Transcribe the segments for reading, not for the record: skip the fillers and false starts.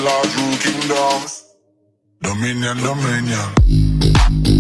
large rule kingdoms. Dominion, dominion.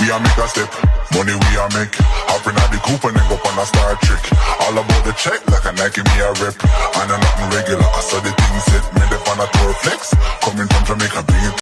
We a make a step, money we a make. Hop in at the coupe and then go on a Star Trek. All about the check, like a Nike me a rep. And a nothing regular, I saw the thing set. Me the on a tour flex, coming from Jamaica, bring it